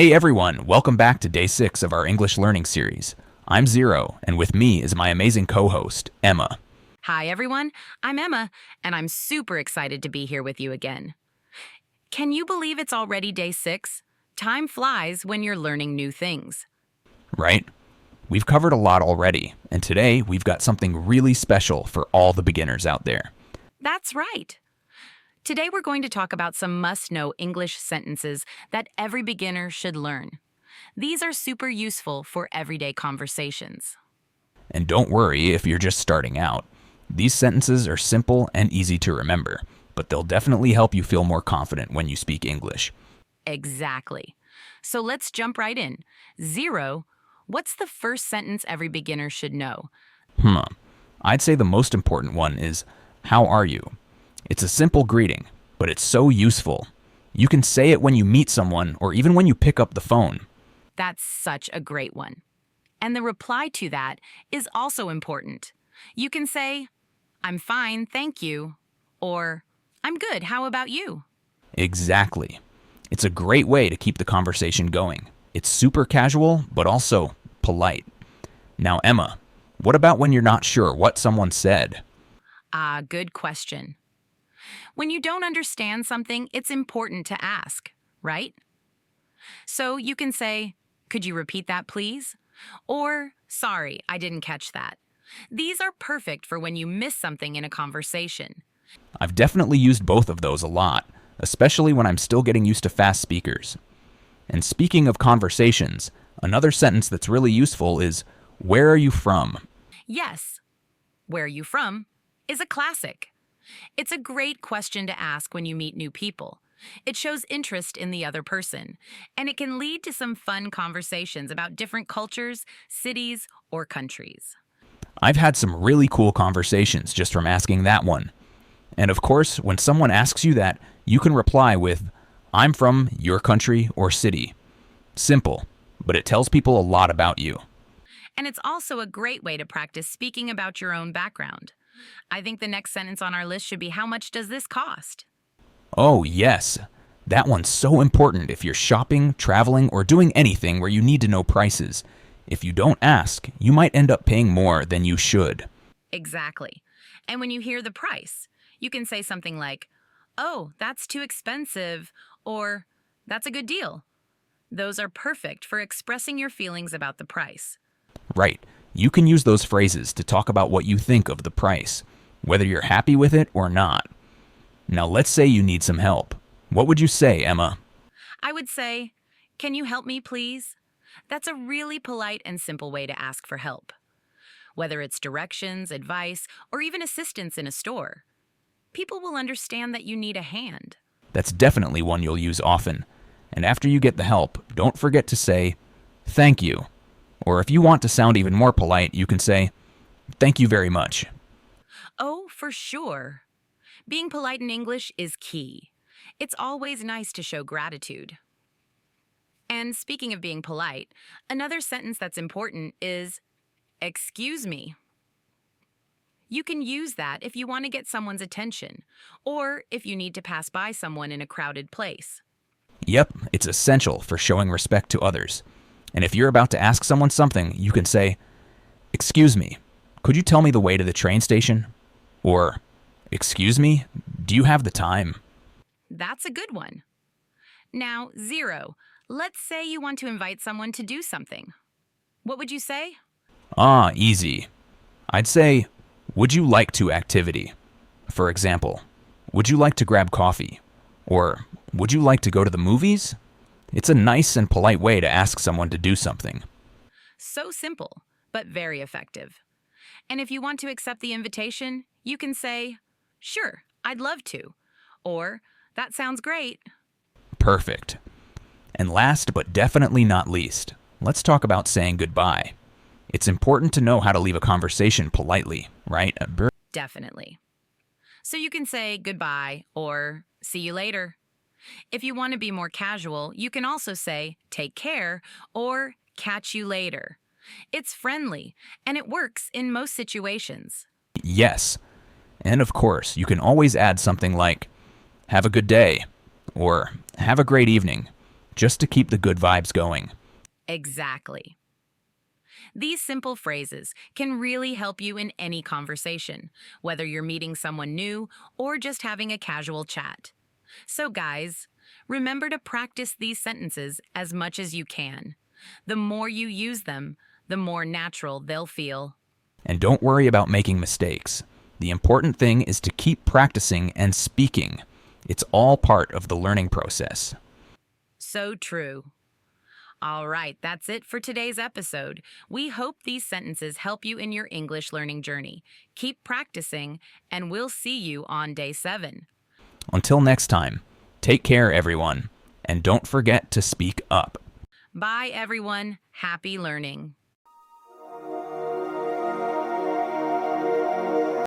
Hey everyone, welcome back to day 6 of our English learning series. I'm Zero, and with me is my amazing co-host, Emma. Hi, everyone. I'm Emma, and I'm super excited to be here with you again. Can you believe it's already day 6? Time flies when you're learning new things. Right? We've covered a lot already, and today we've got something really special for all the beginners out there. That's right. Today we're going to talk about some must-know English sentences that every beginner should learn. These are super useful for everyday conversations. And don't worry if you're just starting out. These sentences are simple and easy to remember, but they'll definitely help you feel more confident when you speak English. Exactly. So let's jump right in. Zero, what's the first sentence every beginner should know? I'd say the most important one is, how are you? It's a simple greeting, but it's so useful. You can say it when you meet someone or even when you pick up the phone. That's such a great one. And the reply to that is also important. You can say, I'm fine, thank you, or I'm good, how about you? Exactly. It's a great way to keep the conversation going. It's super casual, but also polite. Now, Emma, what about when you're not sure what someone said? Good question. When you don't understand something, it's important to ask, right? So you can say, could you repeat that, please? Or, sorry, I didn't catch that. These are perfect for when you miss something in a conversation. I've definitely used both of those a lot, especially when I'm still getting used to fast speakers. And speaking of conversations, another sentence that's really useful is, where are you from? Yes, where are you from is a classic. It's a great question to ask when you meet new people. It shows interest in the other person, and it can lead to some fun conversations about different cultures, cities, or countries. I've had some really cool conversations just from asking that one. And of course, when someone asks you that, you can reply with, I'm from your country or city. Simple, but it tells people a lot about you. And it's also a great way to practice speaking about your own background. I think the next sentence on our list should be, how much does this cost? Oh, yes. That one's so important if you're shopping, traveling, or doing anything where you need to know prices. If you don't ask, you might end up paying more than you should. Exactly. And when you hear the price, you can say something like, oh, that's too expensive, or that's a good deal. Those are perfect for expressing your feelings about the price. Right. You can use those phrases to talk about what you think of the price, whether you're happy with it or not. Now let's say you need some help. What would you say, Emma? I would say, can you help me, please? That's a really polite and simple way to ask for help. Whether it's directions, advice, or even assistance in a store, people will understand that you need a hand. That's definitely one you'll use often. And after you get the help, don't forget to say, thank you. Or if you want to sound even more polite, you can say, thank you very much. Oh, for sure. Being polite in English is key. It's always nice to show gratitude. And speaking of being polite, another sentence that's important is, excuse me. You can use that if you want to get someone's attention, or if you need to pass by someone in a crowded place. Yep, it's essential for showing respect to others. And if you're about to ask someone something, you can say, excuse me, could you tell me the way to the train station? Or, excuse me, do you have the time? That's a good one. Now, Zero, let's say you want to invite someone to do something. What would you say? Easy. I'd say, would you like to activity? For example, would you like to grab coffee? Or, would you like to go to the movies? It's a nice and polite way to ask someone to do something. So simple, but very effective. And if you want to accept the invitation, you can say, sure, I'd love to. Or, that sounds great. Perfect. And last but definitely not least, let's talk about saying goodbye. It's important to know how to leave a conversation politely, right? Definitely. So you can say goodbye or see you later. If you want to be more casual, you can also say take care or catch you later. It's friendly, and it works in most situations. Yes. And of course, you can always add something like, have a good day, or have a great evening. just to keep the good vibes going. Exactly. These simple phrases can really help you in any conversation, whether you're meeting someone new or just having a casual chat. So, guys, remember to practice these sentences as much as you can. The more you use them, the more natural they'll feel. And don't worry about making mistakes. The important thing is to keep practicing and speaking. It's all part of the learning process. So true. All right, that's it for today's episode. We hope these sentences help you in your English learning journey. Keep practicing, and we'll see you on day 7. Until next time, take care, everyone, and don't forget to speak up. Bye, everyone. Happy learning.